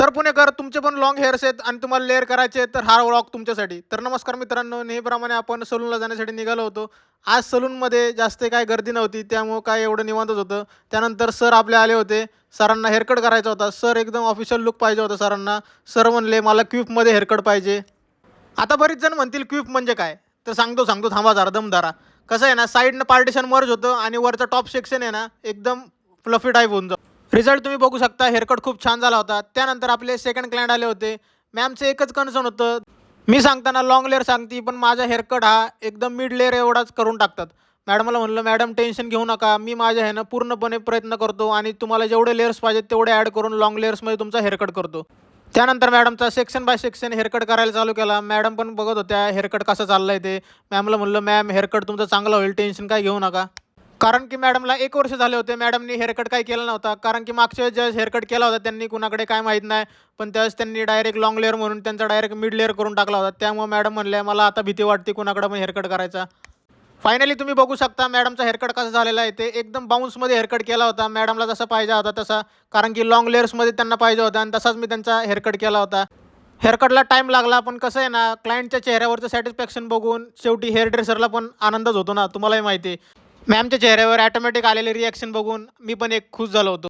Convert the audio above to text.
तर पुणेकर तुमचे पण लाँग हेअर्स आहेत आणि तुम्हाला लेअर करायचे आहेत, तर हा व्लॉग तुमच्यासाठी. तर नमस्कार मित्रांनो, नेहमीप्रमाणे आपण सलूनला जाण्यासाठी निघालो होतो. आज सलूनमध्ये जास्त काही गर्दी नव्हती, त्यामुळं काय एवढं निवांतच होतं. त्यानंतर सर आपले आले होते. सरांना हेअरकट करायचा होता. सर एकदम ऑफिशियल लूक पाहिजे होता सरांना. सर म्हणले, "मला क्विफमध्ये हेअरकट पाहिजे." आता बरीच जण म्हणतील क्विफ म्हणजे काय? तर सांगतो थांबा जरा दम धरा. कसं आहे ना, साइडनं पार्टिशन मर्ज होतं आणि वरचं टॉप सेक्शन आहे ना, एकदम फ्लफी टाइप होऊन जातं. रिझल्ट तुम्ही बघू शकता. हेअरकट खूप छान झाला होता. त्यानंतर आपले सेकंड क्लायंट आले होते. मॅमचं एकच कन्सर्न होतं. मी सांगताना लाँग लेअर सांगते, पण माझा हेअरकट हा एकदम मिड लेअर एवढाच करून टाकतात. मॅडमला म्हणलं, "मॅडम टेन्शन घेऊ नका. मी माझ्या ह्यानं पूर्णपणे प्रयत्न करतो आणि तुम्हाला जेवढे लेयर्स पाहिजेत तेवढे ॲड करून लाँग लेयर्समध्ये तुमचा हेअरकट करतो." त्यानंतर मॅडमचा सेक्शन बाय सेक्शन हेअरकट करायला चालू केला. मॅडम पण बघत होत्या हेअरकट कसं चाललंय ते. मॅमला म्हणलं, "मॅम हेअरकट तुमचा चांगला होईल. टेन्शन काही घेऊ नका." कारण की मॅडमला 1 वर्ष झाले होते. मॅडमनी हेअरकट काही केला नव्हता. कारण की मागच्या वेळेस ज्यावेळेस हेअरकट केला होता त्यांनी कुणाकडे काय माहीत नाही. पण त्यावेळेस त्यांनी डायरेक्ट लाँग लेअर म्हणून त्यांचा डायरेक्ट मिड लेअर करून टाकला होता. त्यामुळे मॅडम म्हणल्या, "मला आता भीती वाटते कुणाकडे पण हेअरकट करायचा." फायनली तुम्ही बघू शकता मॅडमचा हेअरकट कसा झालेला आहे ते. एकदम बाउन्समध्ये हेअरकट केला होता. मॅडमला जसा पाहिजे होता तसा. कारण की लाँग लेयर्समध्ये त्यांना पाहिजे होता आणि तसाच मी त्यांचा हेअरकट केला होता. हेअरकटला टाईम लागला, पण कसं आहे ना, क्लायंटच्या चेहऱ्यावरचं सॅटिस्फॅक्शन बघून शेवटी हेअर ड्रेसरला पण आनंदच होतो ना, तुम्हालाही माहिती आहे. मॅमच्या चेहऱ्यावर ऑटोमॅटिक आलेले रिएक्शन बघून मी पण एक खुश झालो होतो.